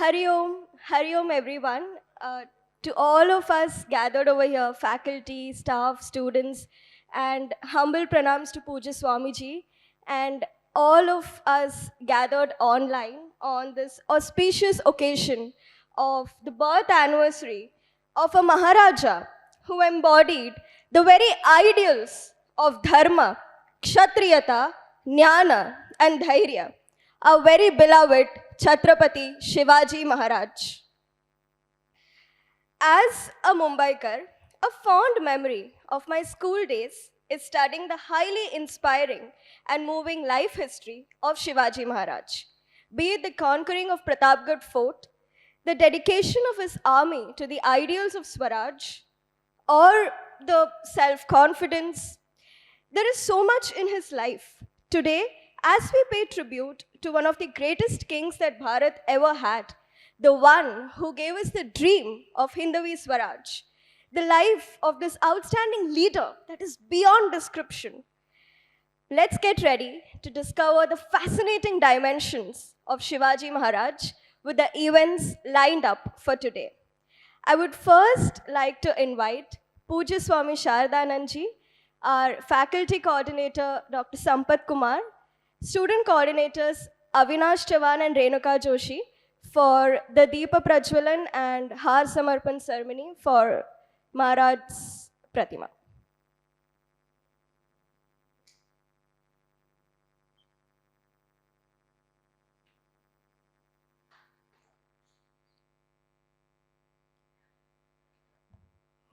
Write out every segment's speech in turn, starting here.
Hari Om everyone. To all of us gathered over here, faculty, staff, students, and humble pranams to Puja Swamiji, and all of us gathered online on this auspicious occasion of the birth anniversary of a Maharaja who embodied the very ideals of Dharma, Kshatriyata, Jnana, and Dhairya, our very beloved Chhatrapati Shivaji Maharaj. As a Mumbaikar, a fond memory of my school days is studying the highly inspiring and moving life history of Shivaji Maharaj. Be it the conquering of Pratapgarh Fort, the dedication of his army to the ideals of Swaraj, or the self confidence. There is so much in his life. Today, as we pay tribute to one of the greatest kings that Bharat ever had, the one who gave us the dream of Hindavi Swaraj, the life of this outstanding leader that is beyond description. Let's get ready to discover the fascinating dimensions of Shivaji Maharaj with the events lined up for today. I would first like to invite Puja Swami Shardananji, our faculty coordinator, Dr. Sampathkumar, student coordinators Avinash Chavan and Renuka Joshi for the Deepa Prajwalan and Har Samarpan ceremony for Maharaj's Pratima.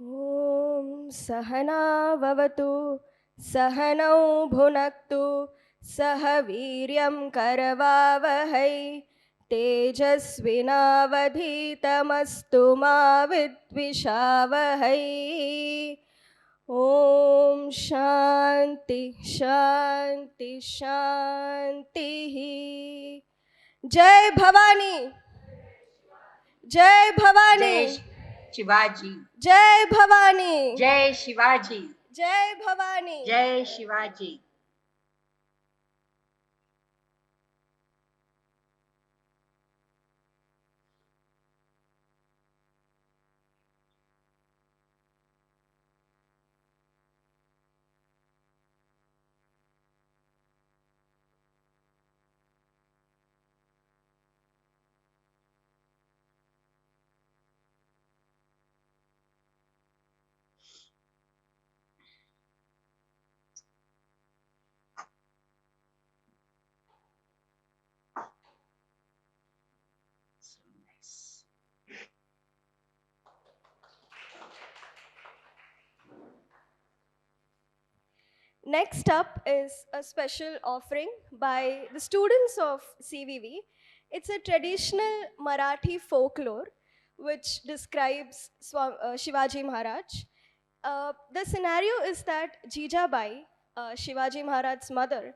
Om Sahana Vavatu Sahanau Bhunaktu Sahaviryam Karavavahai Tejasvinavadhitamastu ma vidvishavahai. Om Shanti Shanti Shanti. Jai Bhavani. Jai Bhavani. Jai Shivaji. Jai Bhavani. Jai Shivaji. Jai Bhavani. Jai Shivaji. So nice. Next up is a special offering by the students of CVV. It's a traditional Marathi folklore which describes Shivaji Maharaj. The scenario is that Jijabai, Shivaji Maharaj's mother,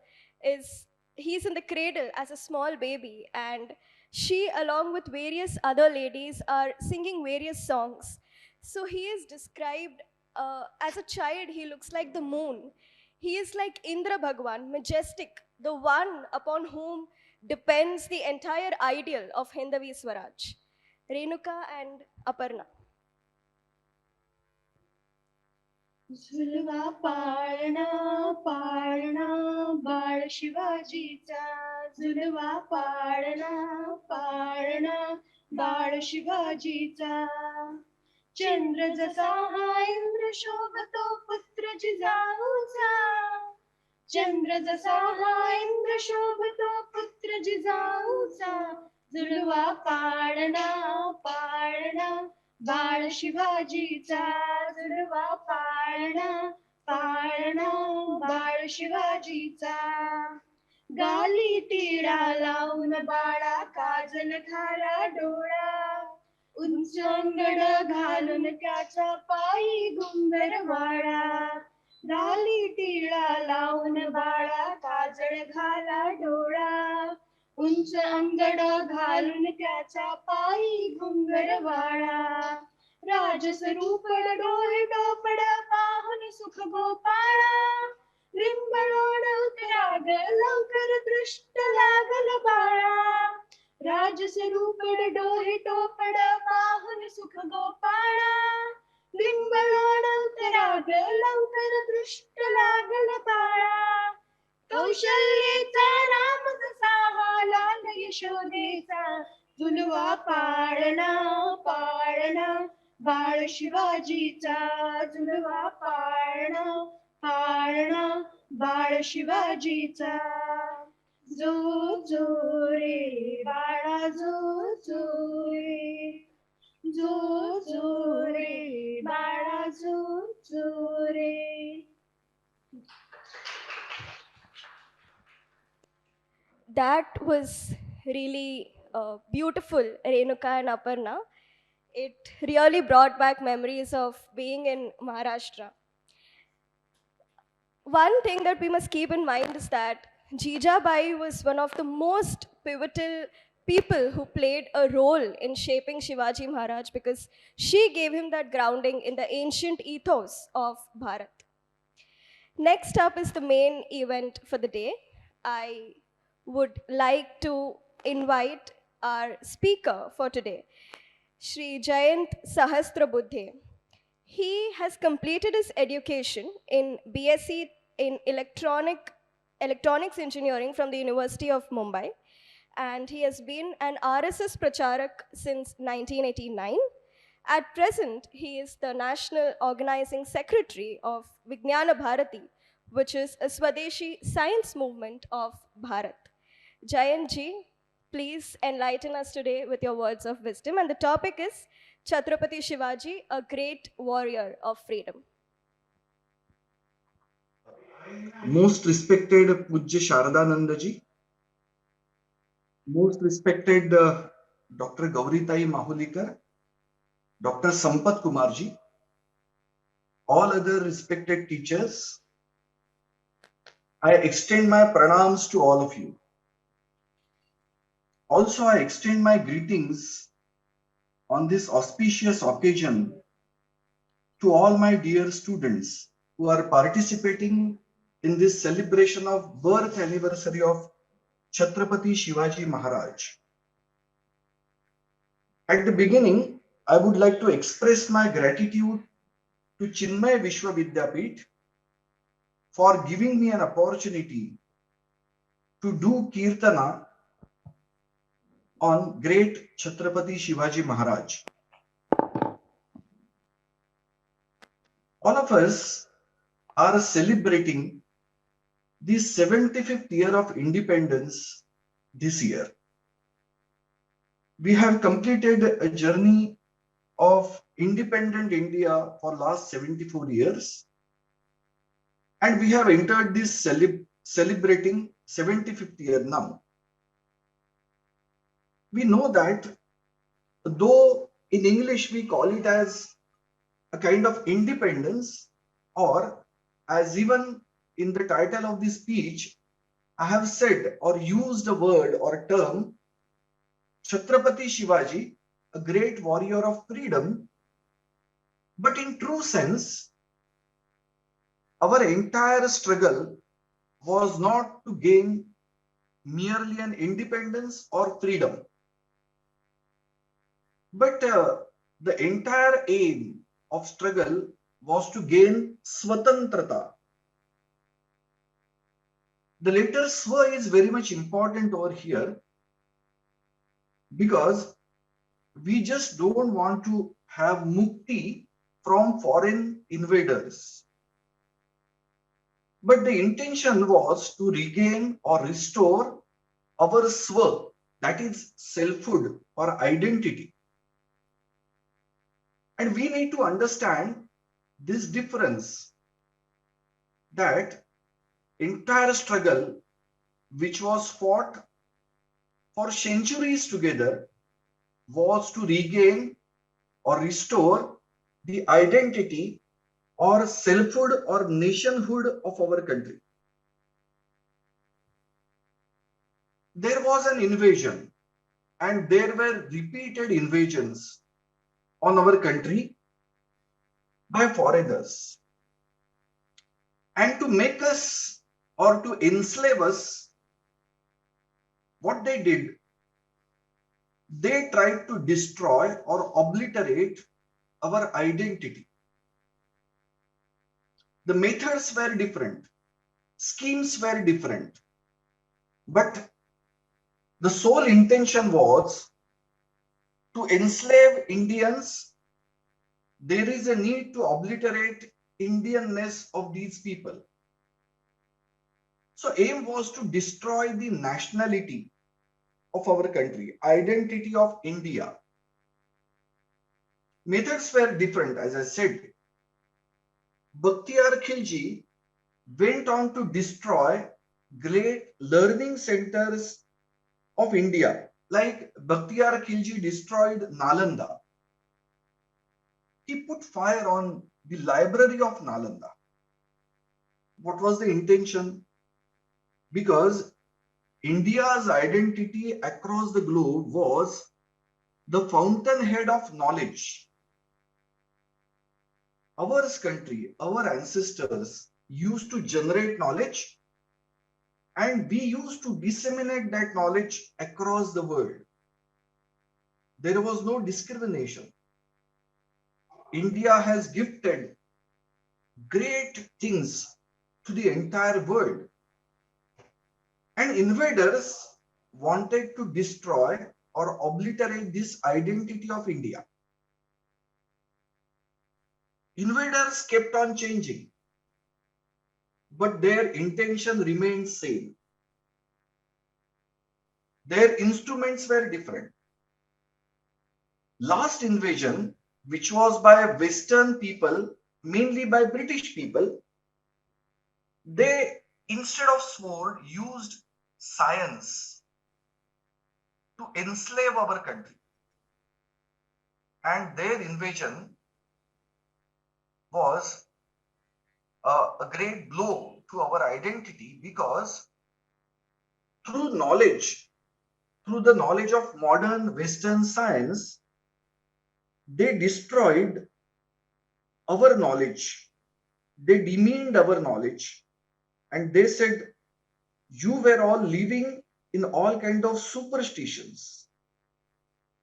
he's in the cradle as a small baby, and she, along with various other ladies, are singing various songs. So he is described as a child, he looks like the moon. He is like Indra Bhagwan, majestic, the one upon whom depends the entire ideal of Hindavi Swaraj. Renuka and Aparna. झुलवा पाळणा पाळणा बाळ शिवाजीचा झुलवा पाळणा पाळणा बाळ शिवाजीचा चंद्र जसा हा इंद्र शोभतो पुत्र जिजाऊचा चंद्र जसा हा इंद्र शोभतो पुत्र जिजाऊचा झुलवा पाळणा पाळणा बाळ शिवाजीचा झुलवा पाळणा पाळणा बाळ शिवाजीचा गाली तिळा लावून बाळा काजल घाला डोळा उंच अंगड घालून त्याचा पायी घुंगर वाळा गाली तिळा लावून बाळा काजळ घाला डोळा उंच अंगड घालून त्याचा पायी घुंगर वाळा राजस्वरूप डोळे डोपड पाहून सुख गोपाळा रिंबळोड उतराग लवकर दृष्ट लागल बाळा राजस रूपड डोहे टोपड वाहन सुख गोपाळा बिंबळानंतराग लवकर दृष्ट लागल बाळा कौशल्येचा राम कसा हा लाल यशोदेचा जुलवा पाळणा पाळणा बाळ शिवाजीचा जुलवा पाळणा पाळणा बाळ शिवाजीचा जो जो रे बाळा जो जो रे जो जो रे बाळा जो जो रे. That was really beautiful, Renuka and Aparna. It really brought back memories of being in Maharashtra. One thing that we must keep in mind is that Jijabai was one of the most pivotal people who played a role in shaping Shivaji Maharaj because she gave him that grounding in the ancient ethos of Bharat. Next up is the main event for the day. I would like to invite our speaker for today, Shri Jayant Sahasrabudhe. He has completed his education in BSc in electronics engineering from the University of Mumbai, and he has been an RSS Pracharak since 1989. At present, he is the National Organizing Secretary of Vijnana Bharati, which is a Swadeshi science movement of Bharat. Jayant ji, please enlighten us today with your words of wisdom. And the topic is Chhatrapati Shivaji, a great warrior of freedom. Most respected Pujya Sharadananda ji, most respected Dr. Gauri Mahulikar, Dr. Sampathkumar ji, all other respected teachers, I extend my pranams to all of you. Also, I extend my greetings on this auspicious occasion to all my dear students who are participating in this celebration of birth anniversary of Chhatrapati Shivaji Maharaj. At the beginning, I would like to express my gratitude to Chinmaya Vishwa Vidyapeeth for giving me an opportunity to do Kirtana on great Chhatrapati Shivaji Maharaj. All of us are celebrating the 75th year of independence this year. We have completed a journey of independent India for last 74 years, and we have entered this celebrating 75th year now. We know that though in English we call it as a kind of independence, or as even in the title of this speech, I have said or used a word or a term, Chhatrapati Shivaji, a great warrior of freedom. But in true sense, our entire struggle was not to gain merely an independence or freedom, but the entire aim of struggle was to gain swatantrata. The letter swa is very much important over here because we just don't want to have mukti from foreign invaders. But the intention was to regain or restore our swa, that is selfhood or identity. And we need to understand this difference, that entire struggle which was fought for centuries together was to regain or restore the identity or selfhood or nationhood of our country. There was an invasion, and there were repeated invasions on our country by foreigners. And to make us or to enslave us, what they did, they tried to destroy or obliterate our identity. The methods were different, schemes were different, but the sole intention was to enslave Indians. There is a need to obliterate Indianness of these people. So aim was to destroy the nationality of our country, identity of India. Methods were different, as I said. Bakhtiyar Khilji went on to destroy great learning centers of India, like Bakhtiyar Khilji destroyed Nalanda. He put fire on the library of Nalanda. What was the intention? Because India's identity across the globe was the fountainhead of knowledge. Our country, our ancestors used to generate knowledge, and we used to disseminate that knowledge across the world. There was no discrimination. India has gifted great things to the entire world. And invaders wanted to destroy or obliterate this identity of India. Invaders kept on changing, but their intention remained same. Their instruments were different. Last invasion, which was by Western people, mainly by British people, they, instead of sword, used science to enslave our country. And their invasion was a great blow to our identity, because through knowledge, through the knowledge of modern Western science, they destroyed our knowledge. They demeaned our knowledge, and they said, you were all living in all kind of superstitions.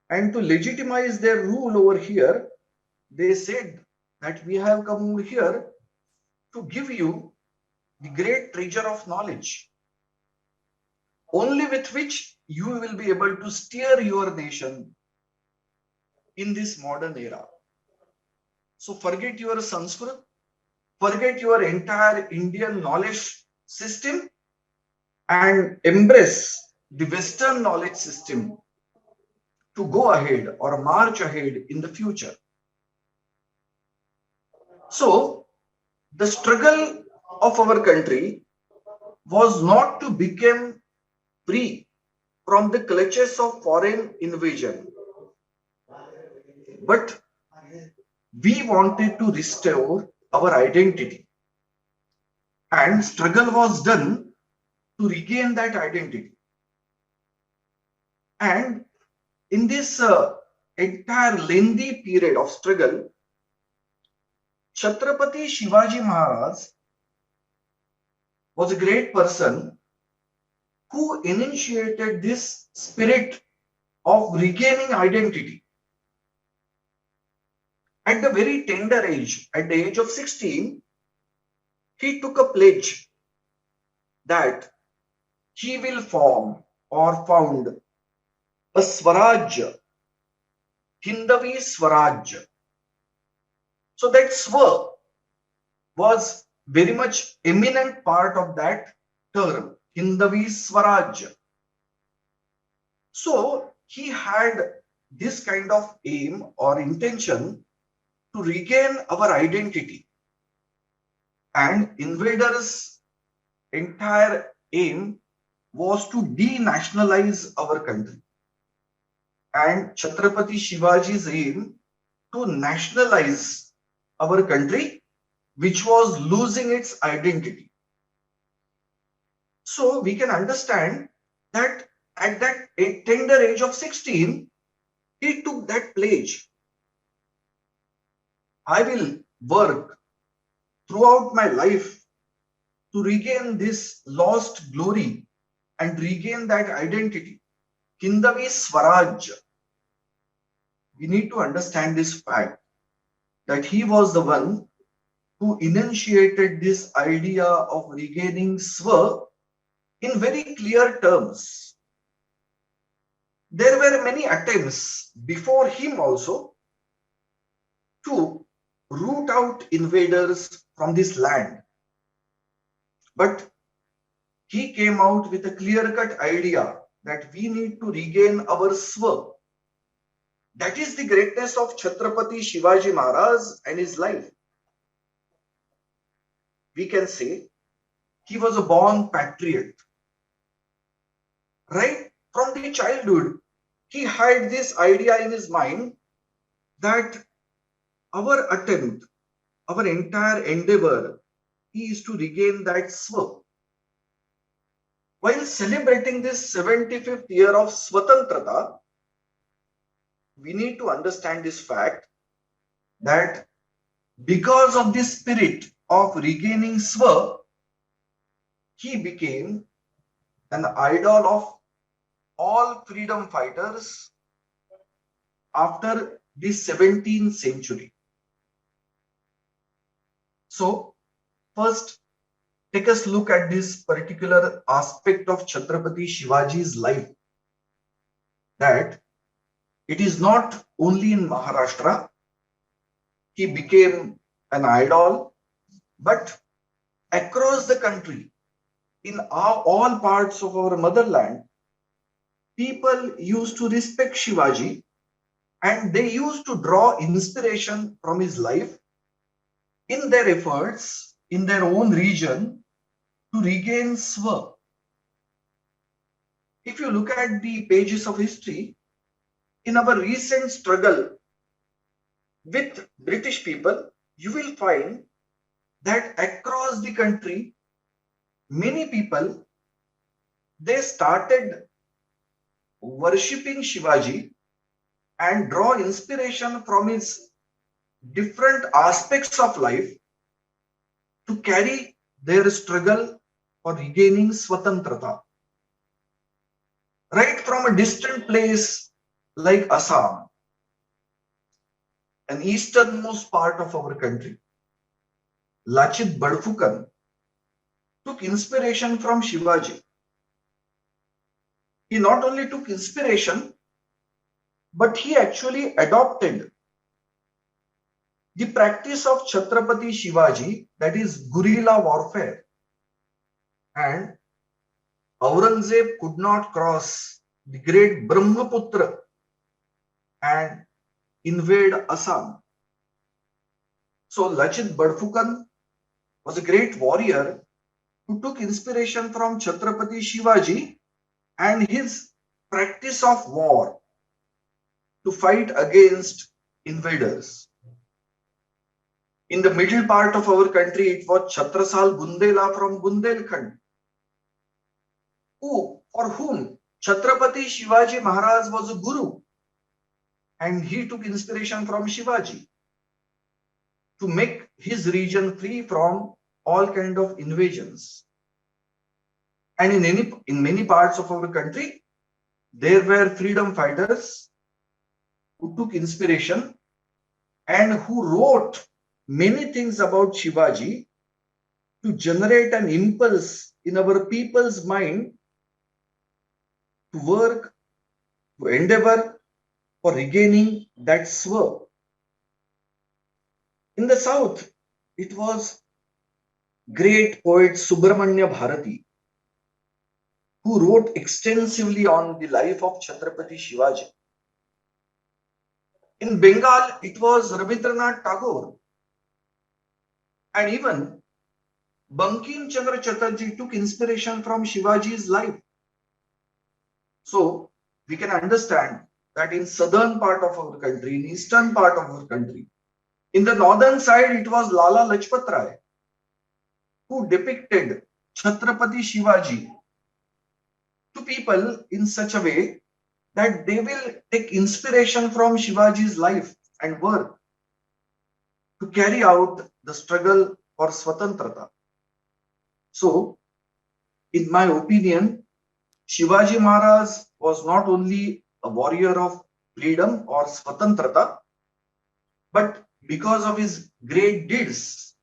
And to legitimize their rule over here, they said that we have come over here to give you the great treasure of knowledge, only with which you will be able to steer your nation in this modern era. So forget your Sanskrit, forget your entire Indian knowledge system, and embrace the Western knowledge system to go ahead or march ahead in the future. So the struggle of our country was not to become free from the clutches of foreign invasion, but we wanted to restore our identity, and struggle was done to regain that identity. And in this entire lengthy period of struggle, Chhatrapati Shivaji Maharaj was a great person who initiated this spirit of regaining identity. At the very tender age, at the age of 16, he took a pledge that he will form or found a Swaraj, Hindavi Swaraj. So that Swa was very much eminent part of that term, Hindavi Swaraj. So he had this kind of aim or intention to regain our identity. And invaders' entire aim was to denationalize our country. And Chhatrapati Shivaji's aim to nationalize our country, which was losing its identity. So we can understand that at that tender age of 16, he took that pledge. I will work throughout my life to regain this lost glory and regain that identity, Hindavi Swaraj. we need to understand this fact that he was the one who initiated this idea of regaining Swa in very clear terms. There were many attempts before him also to root out invaders from this land. But he came out with a clear-cut idea that we need to regain our Swa. That is the greatness of Chhatrapati Shivaji Maharaj and his life. We can say he was a born patriot. Right from the childhood, he had this idea in his mind that our attempt, our entire endeavor is to regain that Swa. While celebrating this 75th year of Swatantrata, we need to understand this fact that because of this spirit of regaining Swa, he became an idol of all freedom fighters after the 17th century. So, first, take us look at this particular aspect of Chhatrapati Shivaji's life, that it is not only in Maharashtra he became an idol, but across the country, in all parts of our motherland, people used to respect Shivaji and they used to draw inspiration from his life in their efforts in their own region to regain Swa. If you look at the pages of history, in our recent struggle with British people, you will find that across the country, many people, they started worshipping Shivaji and draw inspiration from his different aspects of life to carry their struggle for regaining Swatantrata. Right from a distant place like Assam, an easternmost part of our country, Lachit Badfukan took inspiration from Shivaji. He not only took inspiration, but he actually adopted the practice of Chhatrapati Shivaji, that is guerrilla warfare. And Aurangzeb could not cross the great Brahmaputra and invade Assam. So Lachit Badfukan was a great warrior who took inspiration from Chhatrapati Shivaji and his practice of war to fight against invaders. In the middle part of our country, it was Chhatrasal Bundela from Bundelkhand, for whom Chhatrapati Shivaji Maharaj was a guru, and he took inspiration from Shivaji to make his region free from all kind of invasions. And in many parts of our country, there were freedom fighters who took inspiration and who wrote many things about Shivaji to generate an impulse in our people's mind to work, to endeavor for regaining that Swa. In the south, it was great poet Subramanya Bharati who wrote extensively on the life of Chhatrapati Shivaji. In Bengal, it was Rabindranath Tagore, and even Bankim Chandra Chatterjee took inspiration from Shivaji's life. So we can understand that in southern part of our country, in eastern part of our country, in the northern side, it was Lala Lajpat Rai who depicted Chhatrapati Shivaji to people in such a way that they will take inspiration from Shivaji's life and work to carry out the struggle for Swatantrata. So, in my opinion, Shivaji Maharaj was not only a warrior of freedom or swatantrata, but because of his great deeds,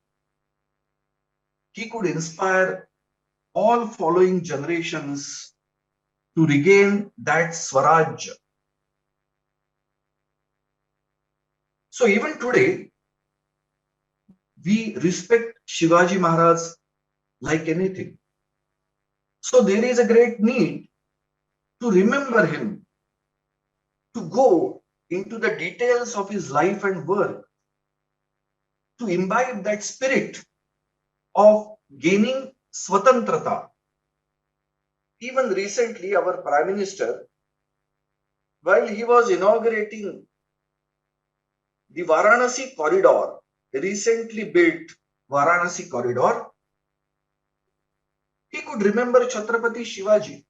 he could inspire all following generations to regain that Swaraj. So even today, we respect Shivaji Maharaj like anything. So there is a great need to remember him, to go into the details of his life and work, to imbibe that spirit of gaining swatantrata. Even recently, our Prime Minister, while he was inaugurating the Varanasi corridor, recently built Varanasi corridor, he could remember Chhatrapati Shivaji.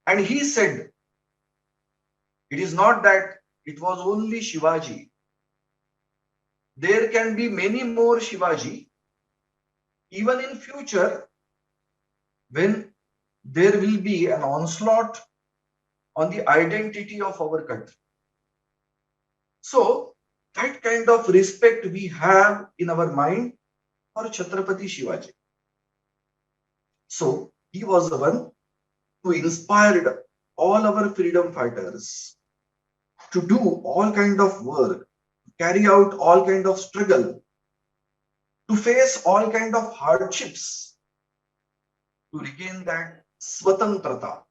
And he said, it is not that it was only Shivaji. There can be many more Shivaji, even in future, when there will be an onslaught on the identity of our country. So, that kind of respect we have in our mind for Chhatrapati Shivaji. So, he was the one who inspired all our freedom fighters to do all kind of work, carry out all kind of struggle, to face all kind of hardships, to regain that swatantrata.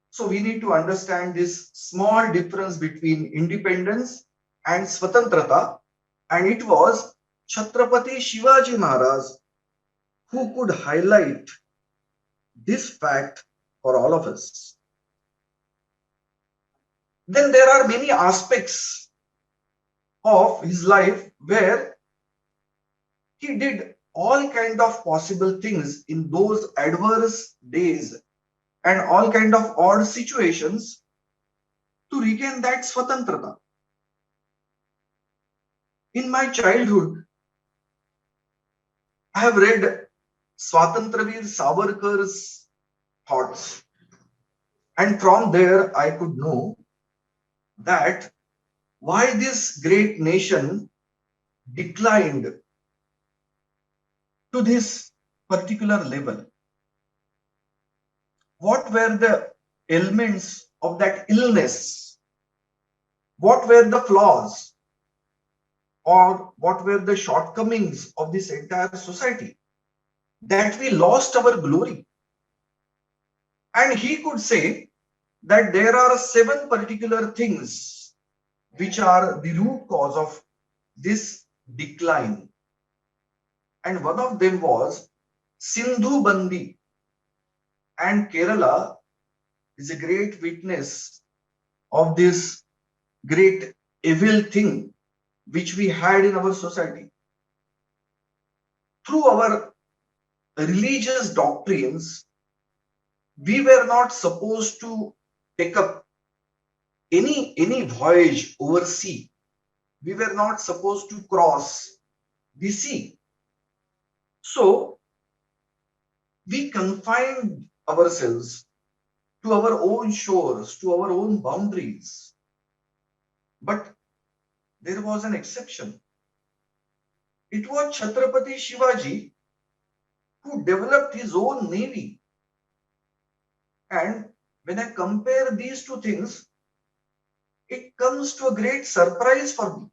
So we need to understand this small difference between independence and swatantrata, and it was Chhatrapati Shivaji Maharaj who could highlight this fact for all of us. Then there are many aspects of his life where he did all kind of possible things in those adverse days and all kind of odd situations to regain that swatantrata. In my childhood, I have read Swatantravir Savarkar's thoughts, and from there I could know that why this great nation declined to this particular level. What were the elements of that illness? What were the flaws? Or what were the shortcomings of this entire society? That we lost our glory. And he could say that there are 7 particular things which are the root cause of this decline. And one of them was Sindhu Bandi. And Kerala is a great witness of this great evil thing which we had in our society. Through our religious doctrines, we were not supposed to take up any voyage over sea. We were not supposed to cross the sea. So we confined ourselves to our own shores, to our own boundaries. But there was an exception. It was Chhatrapati Shivaji who developed his own navy. And when I compare these two things, it comes to a great surprise for me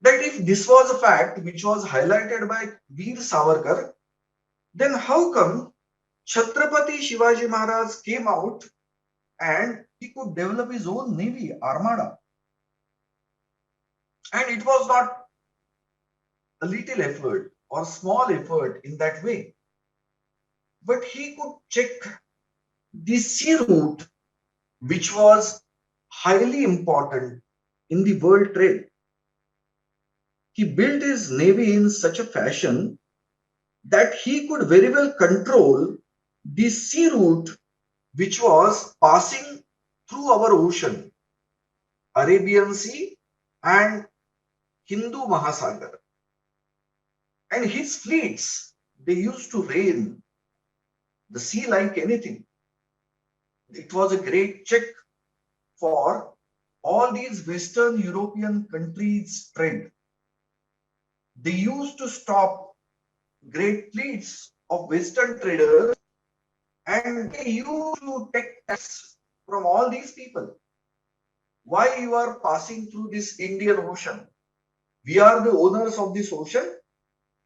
that if this was a fact which was highlighted by Veer Savarkar, then how come Chhatrapati Shivaji Maharaj came out and he could develop his own navy, armada? And it was not a little effort or small effort in that way, but he could check the sea route, which was highly important in the world trade. He built his navy in such a fashion that he could very well control the sea route which was passing through our ocean, Arabian Sea and Hindu Mahasagar. And his fleets, they used to reign the sea like anything. It was a great check for all these Western European countries' trade. They used to stop great fleets of Western traders and they used to take tax from all these people. Why you are passing through this Indian Ocean? We are the owners of this ocean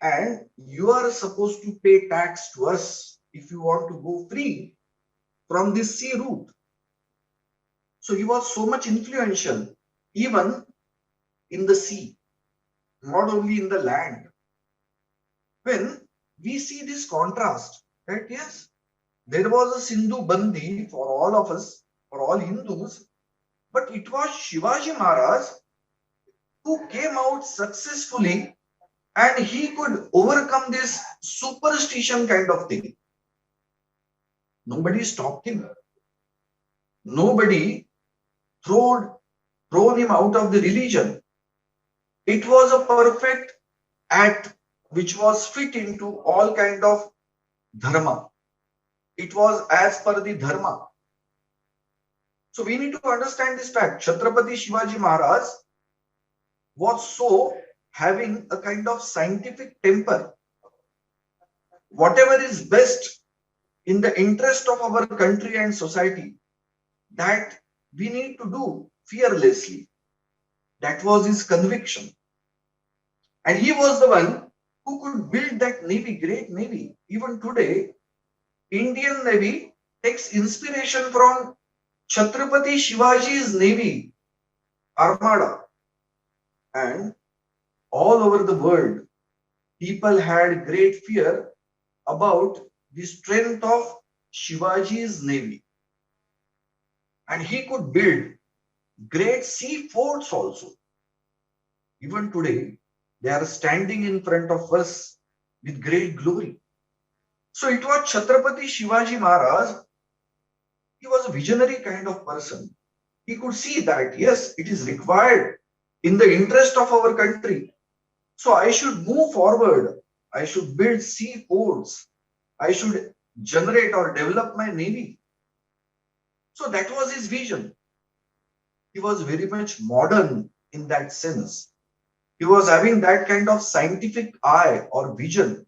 and you are supposed to pay tax to us if you want to go free from this sea route. So he was so much influential, even in the sea, not only in the land. When we see this contrast, that yes, there was a Sindhu Bandi for all of us, for all Hindus, but it was Shivaji Maharaj who came out successfully and he could overcome this superstition kind of thing. Nobody stopped him. Nobody thrown him out of the religion. It was a perfect act which was fit into all kind of dharma. It was as per the dharma. So we need to understand this fact. Chhatrapati Shivaji Maharaj was so having a kind of scientific temper. Whatever is best in the interest of our country and society, that we need to do fearlessly. That was his conviction. And he was the one who could build that navy, great navy. Even today, Indian Navy takes inspiration from Chhatrapati Shivaji's navy, Armada. And all over the world, people had great fear about the strength of Shivaji's navy. And he could build great sea forts also. Even today, they are standing in front of us with great glory. So it was Chhatrapati Shivaji Maharaj. He was a visionary kind of person. He could see that, yes, it is required in the interest of our country. So I should move forward. I should build sea ports. I should generate or develop my navy. So that was his vision. He was very much modern in that sense. He was having that kind of scientific eye or vision.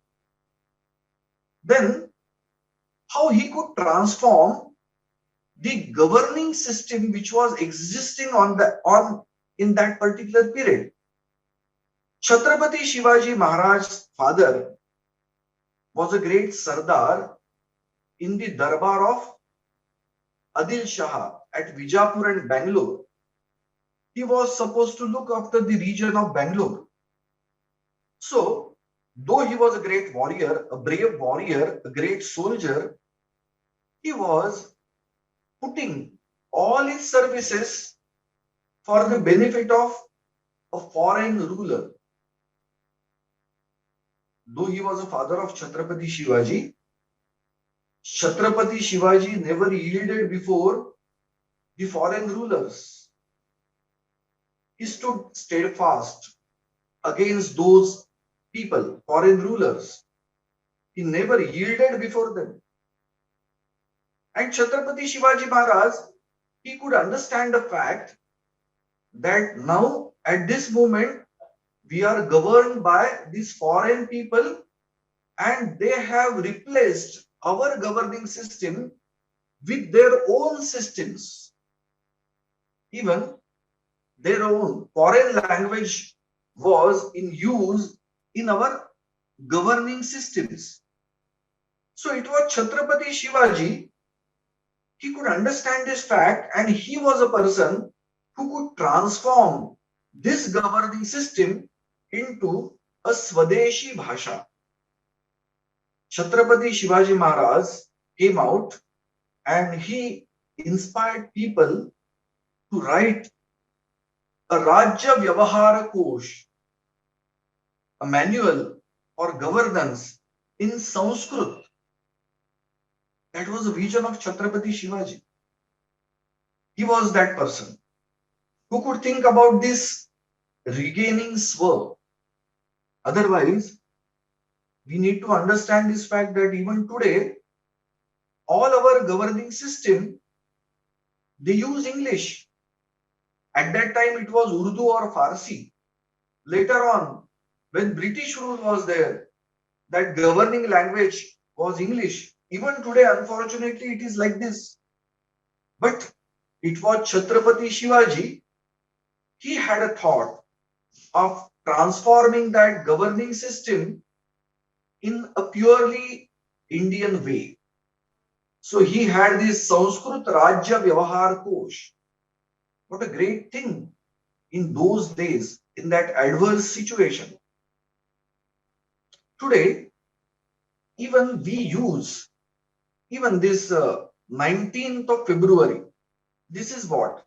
Then how he could transform the governing system which was existing in that particular period. Chhatrapati Shivaji Maharaj's father was a great Sardar in the Darbar of Adil Shah at Vijapur and Bangalore. He was supposed to look after the region of Bangalore. So, though he was a great warrior, a brave warrior, a great soldier, he was putting all his services for the benefit of a foreign ruler. Though he was a father of Chhatrapati Shivaji, Chhatrapati Shivaji never yielded before the foreign rulers. He stood steadfast against those people, foreign rulers. He never yielded before them. And Chhatrapati Shivaji Maharaj, he could understand the fact that now at this moment we are governed by these foreign people and they have replaced our governing system with their own systems. Even their own foreign language was in use in our governing systems. So it was Chhatrapati Shivaji, he could understand this fact and he was a person who could transform this governing system into a Swadeshi Bhasha. Chhatrapati Shivaji Maharaj came out and he inspired people to write a Rajya Vyavahara Kosh, a manual for governance in Sanskrit. That was the vision of Chhatrapati Shivaji. He was that person who could think about this regaining swa. Otherwise, we need to understand this fact that even today, all our governing system they use English. At that time, it was Urdu or Farsi. Later on, when British rule was there, that governing language was English. Even today, unfortunately, it is like this. But it was Chhatrapati Shivaji. He had a thought of transforming that governing system in a purely Indian way. So he had this Sanskrit Rajya Vyavahar Kosh. What a great thing in those days, in that adverse situation. Today, even we use even this 19th of February. This is what?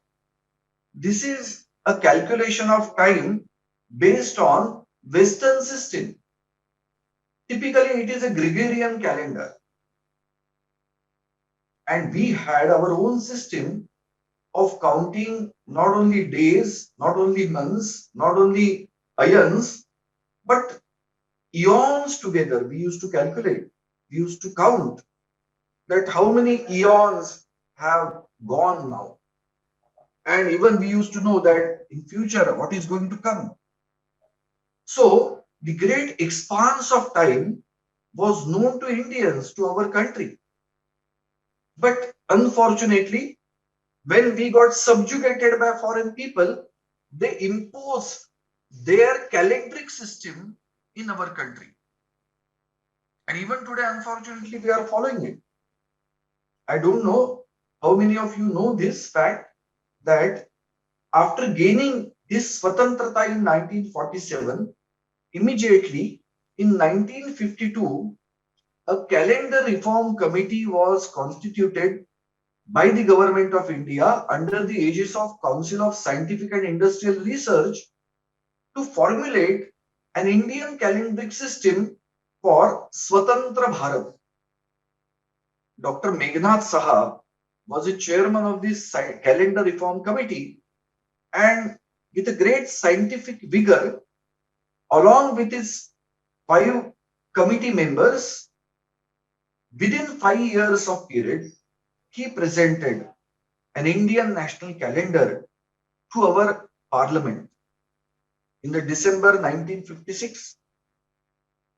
This is a calculation of time based on Western system. Typically, it is a Gregorian calendar. And we had our own system of counting not only days, not only months, not only ions, but eons together. We used to calculate, we used to count that how many eons have gone now. And even we used to know that in future what is going to come. So the great expanse of time was known to Indians, to our country. But unfortunately, when we got subjugated by foreign people, they imposed their calendric system in our country. And even today, unfortunately, we are following it. I don't know how many of you know this fact that after gaining this Swatantrata in 1947, immediately in 1952, a calendar reform committee was constituted by the government of India under the aegis of Council of Scientific and Industrial Research to formulate an Indian calendric system for Swatantra Bharat. Dr. Meghnad Saha was the chairman of this calendar reform committee, and with a great scientific vigor, along with his 5 committee members, within 5 years of period, he presented an Indian national calendar to our parliament in the December 1956,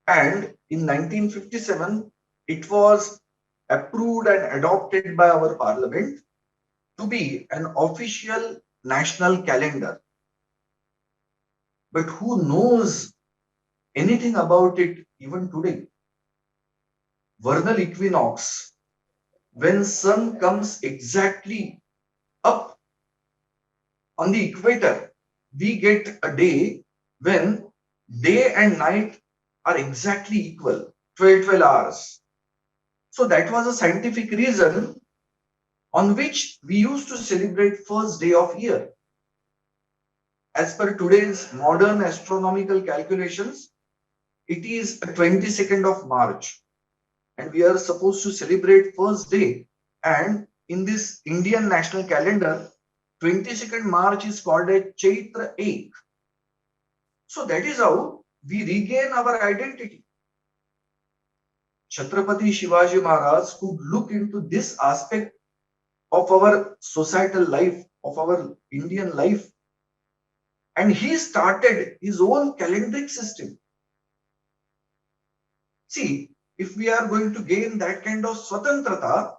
and in 1957 it was approved and adopted by our parliament to be an official national calendar. But who knows anything about it even today? Vernal equinox, when sun comes exactly up on the equator, we get a day when day and night are exactly equal, 12 hours. So that was a scientific reason on which we used to celebrate first day of year. As per today's modern astronomical calculations, it is 22nd of March, and we are supposed to celebrate first day. And in this Indian national calendar, 22nd March is called a Chaitra Ek. So that is how we regain our identity. Chhatrapati Shivaji Maharaj could look into this aspect of our societal life, of our Indian life, and he started his own calendric system. See, if we are going to gain that kind of swatantrata,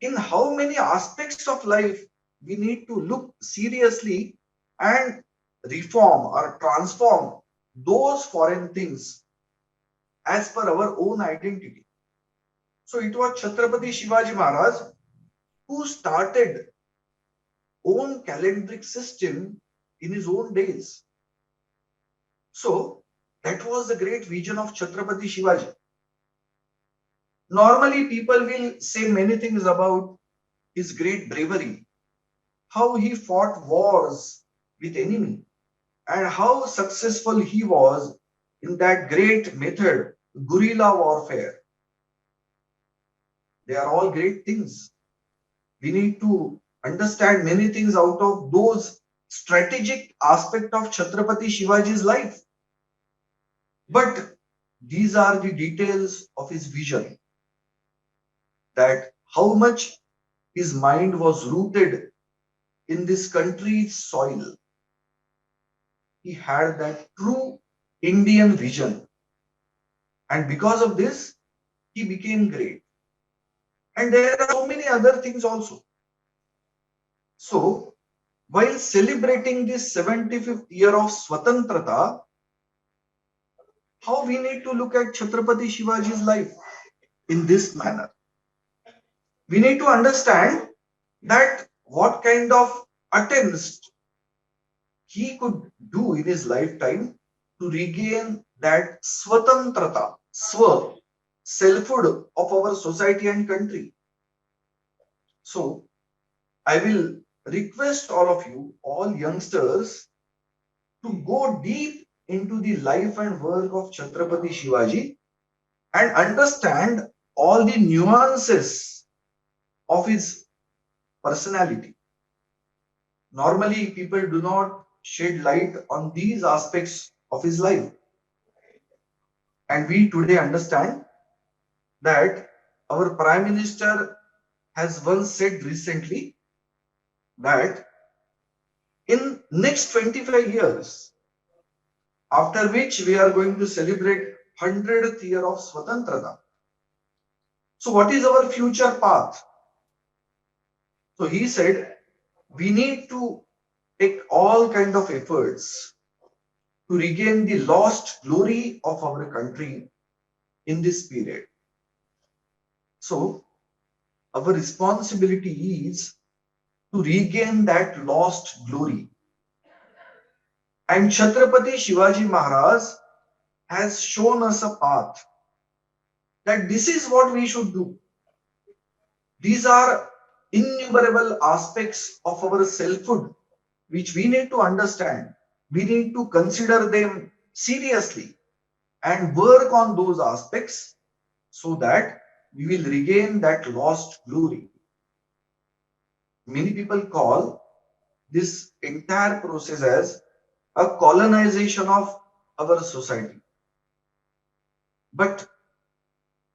in how many aspects of life we need to look seriously and reform or transform those foreign things as per our own identity. So it was Chhatrapati Shivaji Maharaj who started own calendric system in his own days. So that was the great vision of Chhatrapati Shivaji. Normally, people will say many things about his great bravery, how he fought wars with enemy, and how successful he was in that great method, guerrilla warfare. They are all great things. We need to understand many things out of those strategic aspect of Chhatrapati Shivaji's life. But these are the details of his vision, that how much his mind was rooted in this country's soil. He had that true Indian vision. And because of this, he became great. And there are so many other things also. So, while celebrating this 75th year of Swatantrata, how we need to look at Chhatrapati Shivaji's life in this manner. We need to understand that what kind of attempts he could do in his lifetime to regain that Swatantrata, selfhood of our society and country. So, I will request all of you, all youngsters, to go deep into the life and work of Chhatrapati Shivaji and understand all the nuances of his personality. Normally, people do not shed light on these aspects of his life. And we today understand that our Prime Minister has once said recently that in next 25 years, after which we are going to celebrate 100th year of Swatantrata. So what is our future path? So he said, we need to take all kind of efforts to regain the lost glory of our country in this period. So our responsibility is to regain that lost glory. And Chhatrapati Shivaji Maharaj has shown us a path that this is what we should do. These are innumerable aspects of our selfhood which we need to understand. We need to consider them seriously and work on those aspects so that we will regain that lost glory. Many people call this entire process as a colonization of our society. But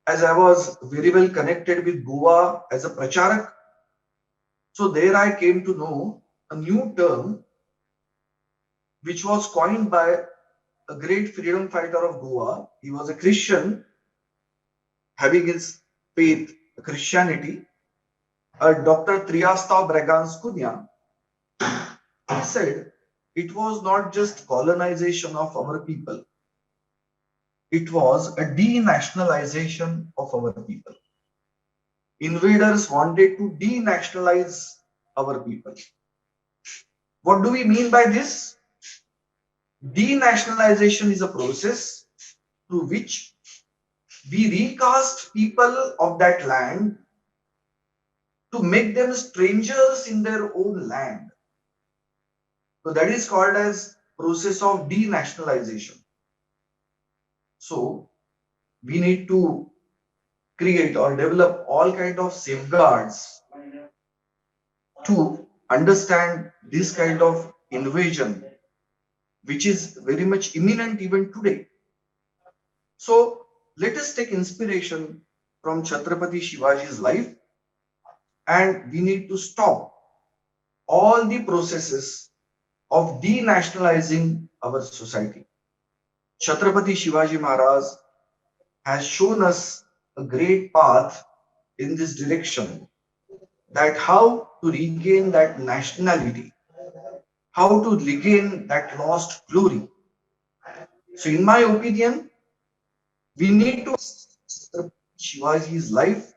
as I was very well connected with Goa as a pracharak, so there I came to know a new term which was coined by a great freedom fighter of Goa. He was a Christian, having his faith, Christianity, Dr. Triastav Bragans Cunha. He said it was not just colonization of our people, it was a denationalization of our people. Invaders wanted to denationalize our people. What do we mean by this? Denationalization is a process through which we recast people of that land to make them strangers in their own land. So that is called as process of denationalization. So we need to create or develop all kind of safeguards to understand this kind of invasion, which is very much imminent even today. So let us take inspiration from Chhatrapati Shivaji's life, and we need to stop all the processes of denationalizing our society. Chhatrapati Shivaji Maharaj has shown us a great path in this direction, that how to regain that nationality, how to regain that lost glory. So in my opinion, we need to Shivaji's life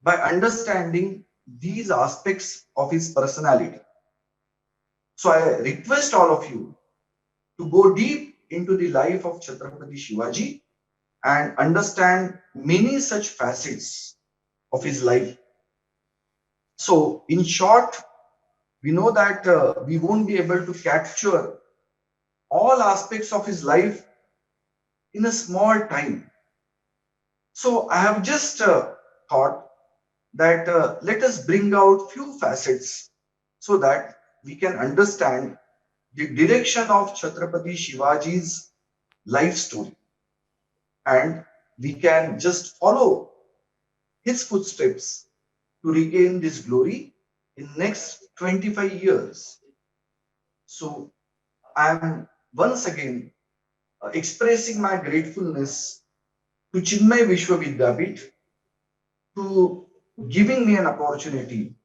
by understanding these aspects of his personality. So I request all of you to go deep into the life of Chhatrapati Shivaji and understand many such facets of his life. So in short, we know that we won't be able to capture all aspects of his life in a small time. So I have just thought that let us bring out few facets so that we can understand the direction of Chhatrapati Shivaji's life story, and we can just follow his footsteps to regain this glory in next 25 years. So I am once again expressing my gratefulness to Chinmaya Vishwavidyapit to giving me an opportunity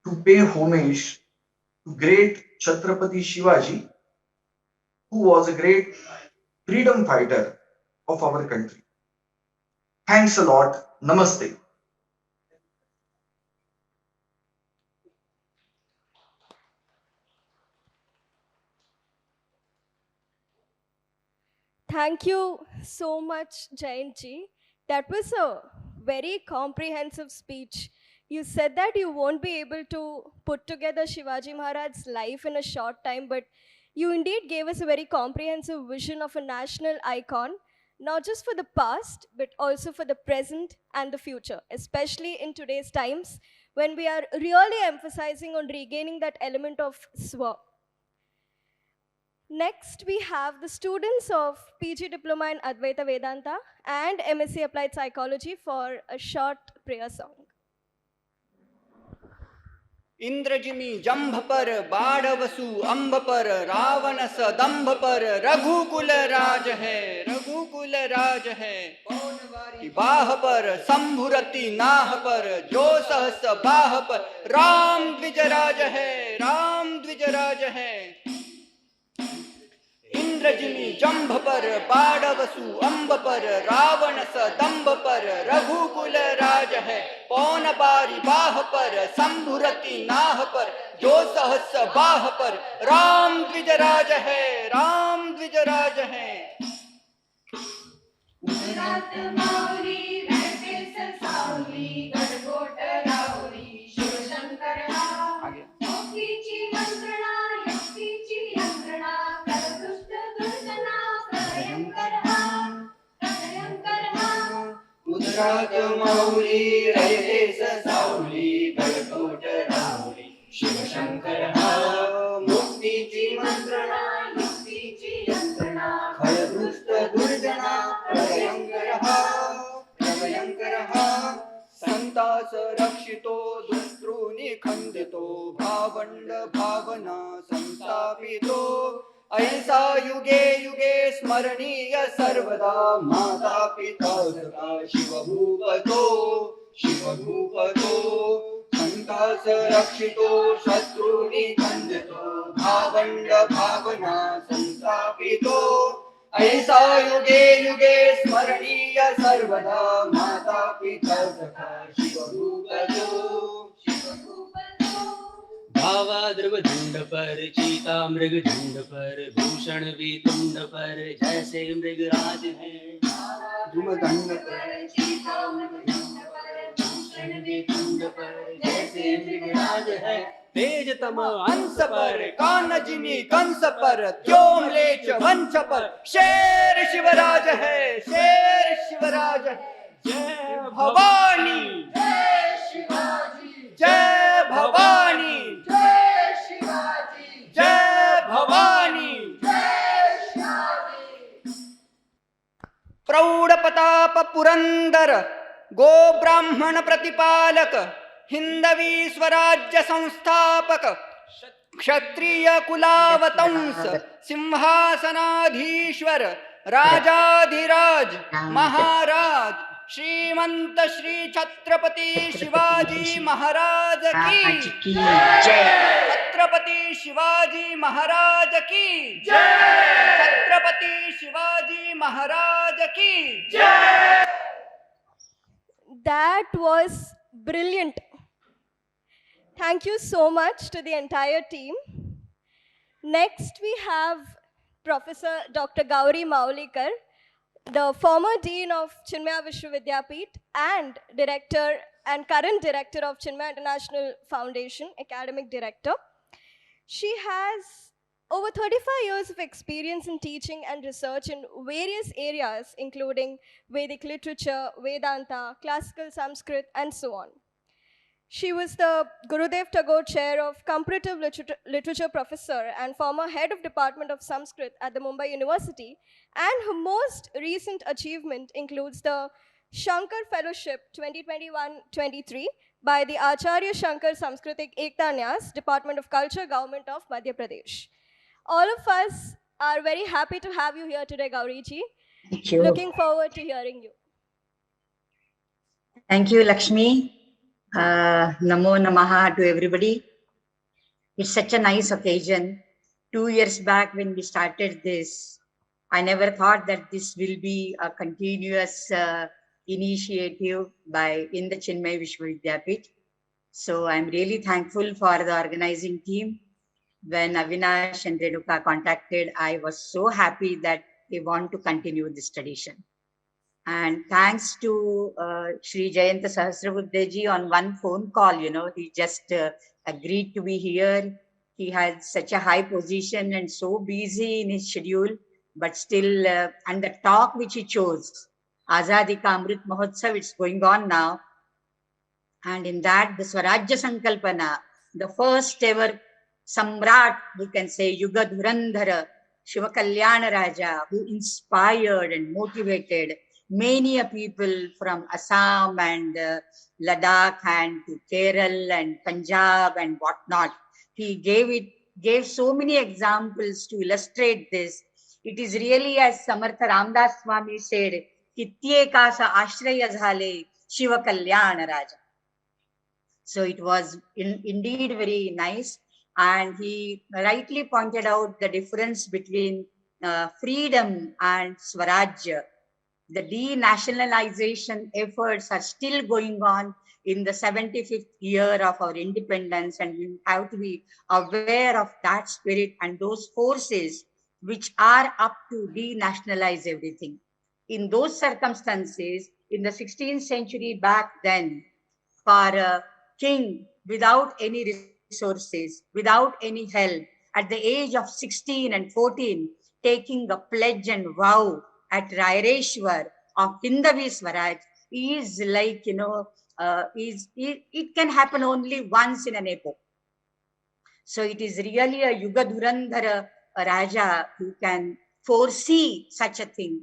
to pay homage to great Chhatrapati Shivaji, who was a great freedom fighter of our country. Thanks a lot. Namaste. Thank you so much, Jayantji. That was a very comprehensive speech. You said that you won't be able to put together Shivaji Maharaj's life in a short time, but you indeed gave us a very comprehensive vision of a national icon, not just for the past, but also for the present and the future, especially in today's times when we are really emphasizing on regaining that element of swa. Next, we have the students of PG Diploma in Advaita Vedanta and MSc Applied Psychology for a short prayer song. इंद्रजिमी जंभ पर बाढ़वसु अंब पर रावण स दंभ पर रघुकुल राज है, रघुकुल राज है। कि बाह पर शंभुरति नाह पर जो सहस बाह पर राम द्विज राज है, राम द्विज राज है। इंद्रजिमी जंभ पर बाढ़वसु अंब पर रावण स दंभ पर रघुकुल राज है। पौन बारी बाह पर शंभुरति नाह पर जो सहस बाह पर राम द्विज राज है, राम द्विज राज है। गुजरात माऊली रहते संसावली गडकोट राहुरी शिवशंकर हा योगीची मंत्रणा युक्तीची यंत्रणा करदुष्ट दुर्जना प्रभयंकर हा गुजरात माऊली रहते संसावली गडकोट राहुरी शिवशंकर हा मुक्तीची मंत्रणा युक्तीची यंत्रणा खरदुष्ट दुर्जना प्रभयंकर हा संतास रक्षितो दुष्टॄनि खंडितो भावंड भावना संतापितो ऐसा युगे युगे स्मरणीय सर्वदा माता पिता सदा शिवभूपतो शिवभूपतो संतास रक्षितो शत्रूनि खंडितो भावंड भावना संतापितो ऐसा युगे युगे स्मरणीय सर्वदा माता पिता सखा शिवभूपतो शिवभूपतो। भावाद्रव झुंड पर चीता मृग झुंड पर भूषण वितुंड पर जैसे मृगराज है। धूमदंड पर चीता मृगझुंड पर भूषण वितुंड पर जैसे मृगराज है। तेजतम अंश पर कानजिनी कंस पर त्योमलेच वंश पर शेर शिवराज है, शेर शिवराज है। जय भवानी जय शिवाजी जय भवानी जय शिवाजी जय भवानी। जय शिवाजी प्रौढ़ प्रताप पुरंदर गो ब्राह्मण प्रतिपालक हिंदवी स्वराज्य संस्थापक क्षत्रिय कुलावतंस सिंहासनाधीश्वर राजाधिराज महाराज श्रीमंत श्री छत्रपति शिवाजी महाराज की जय। छत्रपति शिवाजी महाराज की जय। छत्रपति शिवाजी महाराज की जय। That was brilliant. Thank you so much to the entire team. Next, we have Professor Dr. Gauri Mahulikar, the former Dean of Chinmaya Vishwavidyapit and Director and current Director of Chinmaya International Foundation, Academic Director. She has over 35 years of experience in teaching and research in various areas, including Vedic literature, Vedanta, classical Sanskrit, and so on. She was the Gurudev Tagore Chair of Comparative Literature Professor and former Head of Department of Sanskrit at the Mumbai University, and her most recent achievement includes the Shankar Fellowship 2021-23, by the Acharya Shankar Sanskritik Ekta Nyas, Department of Culture, Government of Madhya Pradesh. All of us are very happy to have you here today, Gauri ji. Thank you. Looking forward to hearing you. Thank you, Lakshmi. Namo Namaha to everybody. It's such a nice occasion. 2 years back when we started this, I never thought that this will be a continuous initiative in the Chinmaya Vishwavidyapit. So I'm really thankful for the organizing team. When Avinash and Renuka contacted, I was so happy that they want to continue this tradition. And thanks to Shri Jayant Sahasrabudhe ji on one phone call, he just agreed to be here. He had such a high position and so busy in his schedule, but still, and the talk which he chose, Azadi Ka Amrit Mahotsav, it's going on now. And in that, the Swarajya Sankalpana, the first ever Samrat, we can say, Yuga Dhurandhara, Shiva Kalyana Raja, who inspired and motivated many people from Assam and Ladakh and to Kerala and Punjab and whatnot. He gave so many examples to illustrate this. It is really, as Samartha Ramdas Swami said, Kitye Kasa Ashraya Zhale Shiva Kalyana Raja. So it was indeed very nice. And he rightly pointed out the difference between freedom and Swarajya. The denationalization efforts are still going on in the 75th year of our independence, and we have to be aware of that spirit and those forces which are up to denationalize everything. In those circumstances, in the 16th century back then, for a king without any resources, without any help, at the age of 16 and 14, taking a pledge and vow at Raireshwar of Hindavi Swaraj is like, it can happen only once in an epoch. So it is really a Yuga Dhurandhara Raja who can foresee such a thing,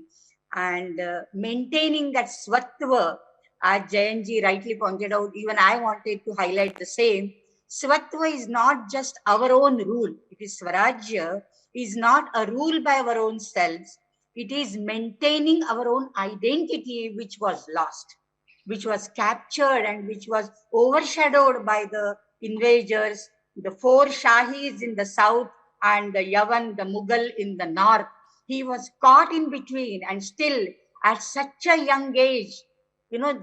and maintaining that Swattva, as Jayantji rightly pointed out, even I wanted to highlight the same. Swattva is not just our own rule. It is Swarajya, is not a rule by our own selves. It is maintaining our own identity, which was lost, which was captured and which was overshadowed by the invaders, the four Shahis in the south and the Yavan, the Mughal in the north. He was caught in between, and still at such a young age,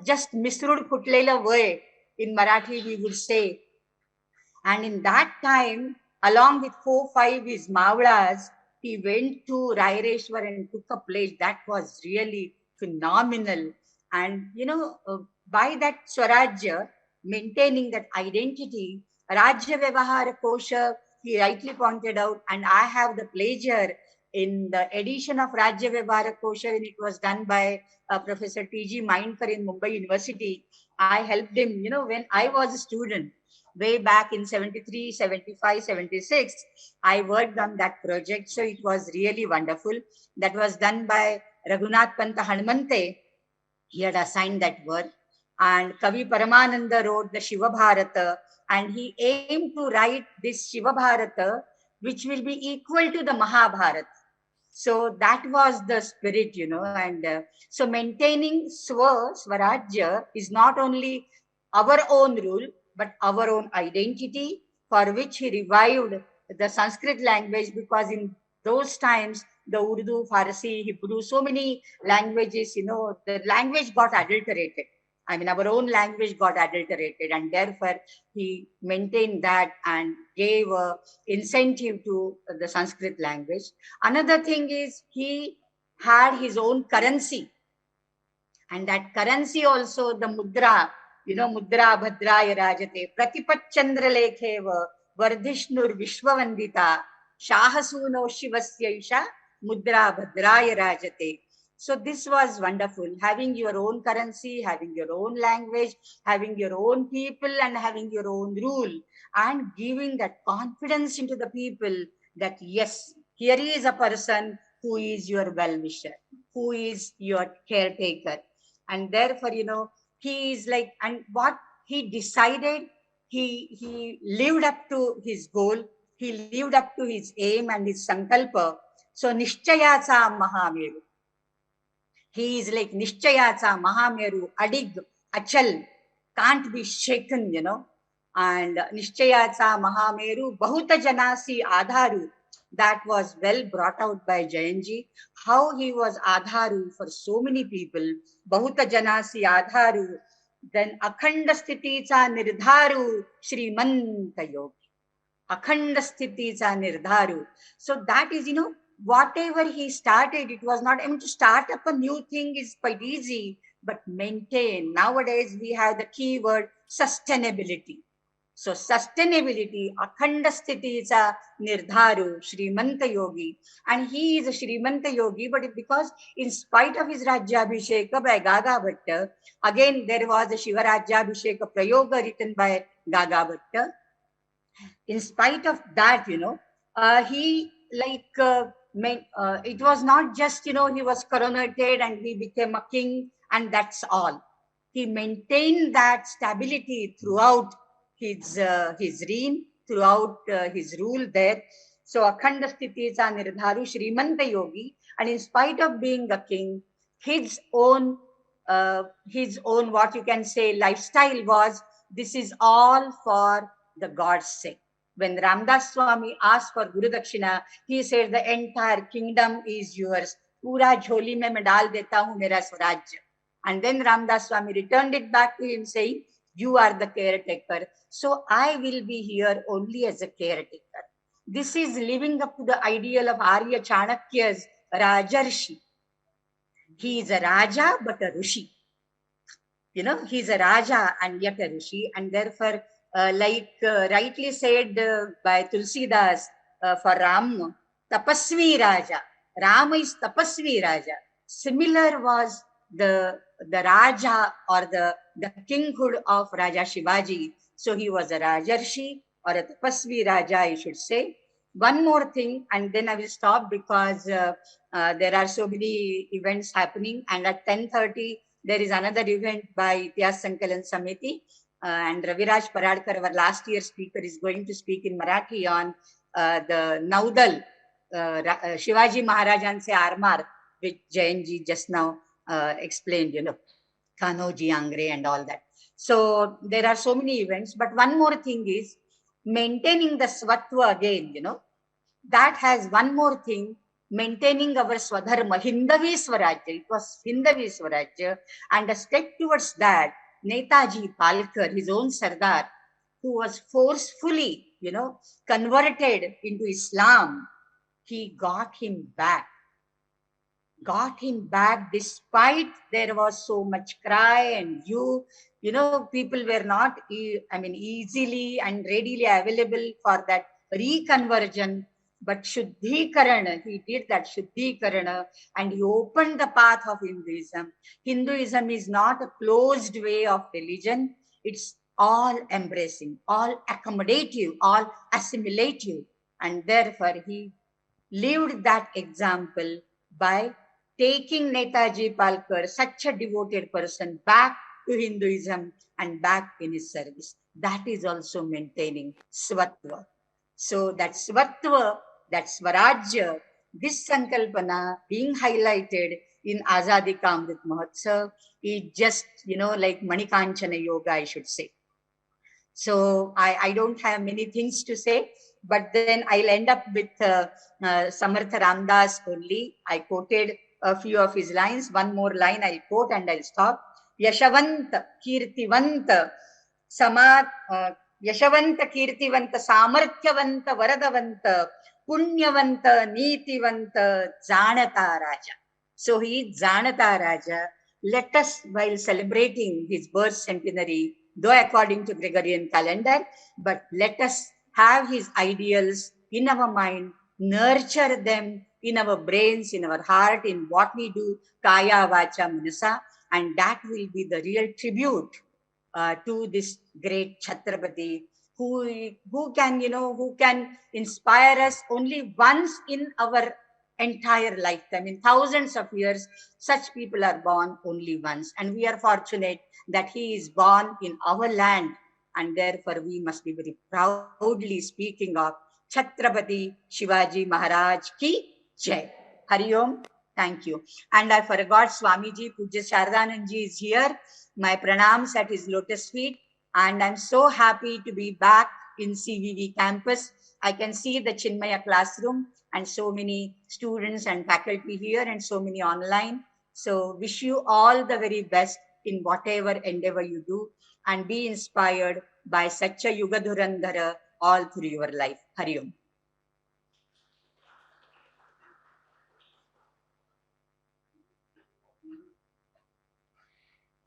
just misrud futlela way in Marathi we would say. And in that time, along with 4-5 his Mavlas, he went to Raireshwar and took a pledge that was really phenomenal. And by that Swarajya, maintaining that identity, Rajya Vyavahara Kosha, he rightly pointed out, and I have the pleasure in the edition of Rajya Vyavahara Kosha, when it was done by Professor T.G. Mainkar in Mumbai University. I helped him, when I was a student, way back in 73, 75, 76, I worked on that project. So it was really wonderful. That was done by Raghunath Panta Hanumante. He had assigned that work. And Kavi Paramananda wrote the Shiva Bharata, and he aimed to write this Shiva Bharata, which will be equal to the Mahabharata. So that was the spirit, and so maintaining Swarajya is not only our own rule, but our own identity, for which he revived the Sanskrit language, because in those times, the Urdu, Farsi, Hebrew, so many languages, the language got adulterated. I mean, our own language got adulterated, and therefore he maintained that and gave incentive to the Sanskrit language. Another thing is he had his own currency, and that currency also, the mudra, mudra bhadraya rajate, pratipachandra lekheva, vardhishnur vishwavandita, shahasuno shivasya mudra bhadraya rajate. So this was wonderful, having your own currency, having your own language, having your own people, and having your own rule, and giving that confidence into the people that yes, here is a person who is your well-wisher, who is your caretaker. And therefore, he is like, and what he decided, he lived up to his goal, he lived up to his aim and his sankalpa. So Nishchayacha Mahameru. He is like Nishchayacha Mahameru, Adig, Achal, can't be shaken, And Nishchayacha Mahameru, Bahuta Janasi Adharu, that was well brought out by Jayanji. How he was Adharu for so many people. Bahuta Janasi Adharu. Then Akhanda Sthiticha Nirdharu, Shrimanta Yogi. Akhanda Sthiticha Nirdharu. So that is, whatever he started, it was not, to start up a new thing is quite easy, but maintain. Nowadays, we have the keyword sustainability. So sustainability, Akhanda Sthiti is a Nirdharu, Shrimanta Yogi. And he is a Shrimanta Yogi, but because in spite of his Rajyabhisheka by Gaga Bhatta, again there was a Shiva Rajyabhisheka Prayoga written by Gaga Bhatta. In spite of that, he it was not just, he was coronated and he became a king and that's all. He maintained that stability throughout his reign, throughout his rule there. So Akhanda Sthiti cha Nirdharu Shrimanta Yogi, and in spite of being a king, his own what you can say lifestyle was, this is all for the God's sake. When Ramdas Swami asked for Guru Dakshina, he said the entire kingdom is yours. Pura jholi mein dal deta hu mera swarajya. And then Ramdas Swami returned it back to him saying, you are the caretaker. So I will be here only as a caretaker. This is living up to the ideal of Arya Chanakya's Rajarshi. He is a Raja but a Rishi. He's a Raja and yet a Rishi, and therefore rightly said by Tulsidas for Ram, Tapasvi Raja. Rama is Tapasvi Raja. Similar was the Raja or the kinghood of Raja Shivaji. So he was a Rajarshi or a Tapasvi Raja, I should say. One more thing, and then I will stop because there are so many events happening. And at 10:30, there is another event by Ityas Sankalan Samiti. And Raviraj Paradkar, our last year speaker, is going to speak in Marathi on the Naudal, Shivaji Maharaj and say Armar, which Jayanji just now explained, Kanoji, Angre and all that. So there are so many events, but one more thing is maintaining the Svatva again, that has one more thing, maintaining our Swadharma, Hindavi Swarajya. It was Hindavi Swarajya, and a step towards that, Netaji Palkar, his own Sardar, who was forcefully, converted into Islam, he got him back despite there was so much cry and people were not, easily and readily available for that reconversion. But Shuddhikarana, he did that Shuddhikarana and he opened the path of Hinduism. Hinduism is not a closed way of religion. It's all embracing, all accommodative, all assimilative. And therefore he lived that example by taking Netaji Palkar, such a devoted person, back to Hinduism and back in his service. That is also maintaining Svatva. So that Svatva, that Swarajya, this Sankalpana being highlighted in Azadi Ka Amrit Mahotsav is just, like Manikanchana Yoga, I should say. So I don't have many things to say, but then I'll end up with Samartha Ramdas only. I quoted a few of his lines. One more line I'll quote and I'll stop. Yashavanta, Kirtivanta, Yashavanta, Kirtivanta, Samarthyavanta, Varadavanta, Punyavanta, Neetivanta, Janata Raja. So he is Janata Raja. Let us, while celebrating his birth centenary, though according to Gregorian calendar, but let us have his ideals in our mind, nurture them in our brains, in our heart, in what we do, Kaya, Vacha, Manasa, and that will be the real tribute to this great Chhatrapati, who can inspire us only once in our entire lifetime. In thousands of years, such people are born only once. And we are fortunate that he is born in our land. And therefore, we must be very proudly speaking of Chhatrapati Shivaji Maharaj ki jai. Hari Om. Thank you. And I forgot Swamiji, Puja Shardananji is here. My pranams at his lotus feet. And I'm so happy to be back in CVV campus. I can see the Chinmaya classroom and so many students and faculty here and so many online. So wish you all the very best in whatever endeavor you do and be inspired by such a Yuga Dhurandhara all through your life. Hari Om.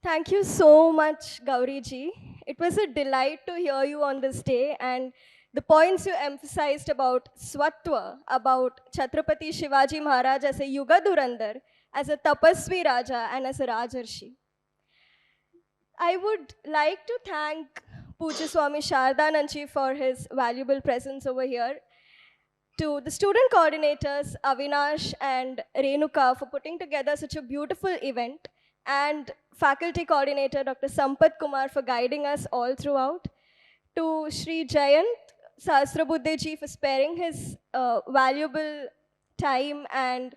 Thank you so much, Gauri ji. It was a delight to hear you on this day, and the points you emphasized about Swatwa, about Chhatrapati Shivaji Maharaj as a Yuga Durandar, as a Tapasvi Raja, and as a Rajarshi. I would like to thank Puja Swami Shardananji for his valuable presence over here, to the student coordinators, Avinash and Renuka, for putting together such a beautiful event, and faculty coordinator, Dr. Sampathkumar, for guiding us all throughout, to Shri Jayant Sahasrabudhe ji for sparing his valuable time and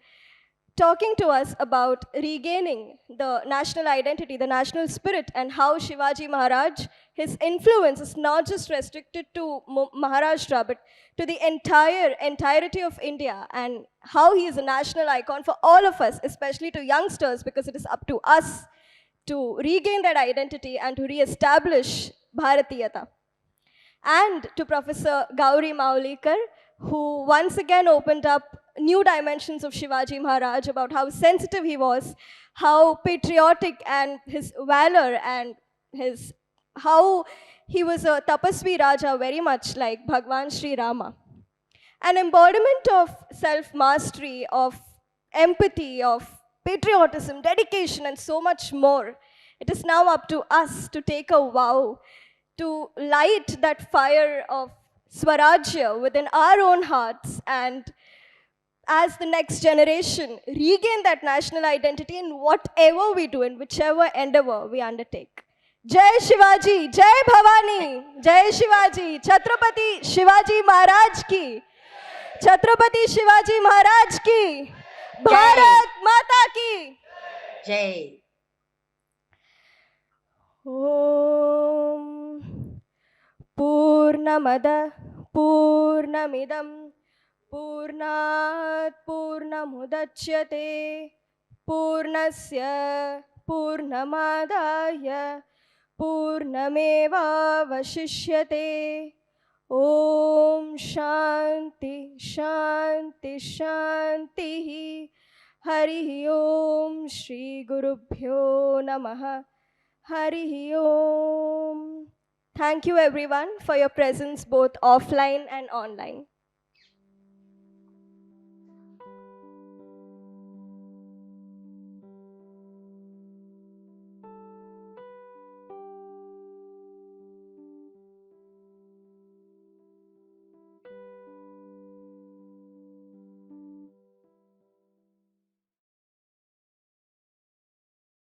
talking to us about regaining the national identity, the national spirit, and how Shivaji Maharaj, his influence is not just restricted to Maharashtra, but to the entirety of India, and how he is a national icon for all of us, especially to youngsters, because it is up to us to regain that identity and to re-establish Bharatiyata. And to Professor Gauri Mahulikar, who once again opened up new dimensions of Shivaji Maharaj, about how sensitive he was, how patriotic, and his valor, and how he was a Tapasvi Raja, very much like Bhagwan Sri Rama. An embodiment of self-mastery, of empathy, of patriotism, dedication, and so much more. It is now up to us to take a vow to light that fire of Swarajya within our own hearts, and as the next generation, regain that national identity in whatever we do, in whichever endeavor we undertake. Jai Shivaji, Jai Bhavani, Jai Shivaji, Chhatrapati Shivaji Maharaj ki, Chhatrapati Shivaji Maharaj ki, Bharat Mata ki. Jai. Om Purnamada Purnamidam Purnat Purnamudachyate Purnasya Purnamadaya Purnameva Vashishyate. Om Shanti Shanti Shanti. Hari Om Shri Gurubhyo Namaha. Hari Om. Thank you everyone for your presence both offline and online.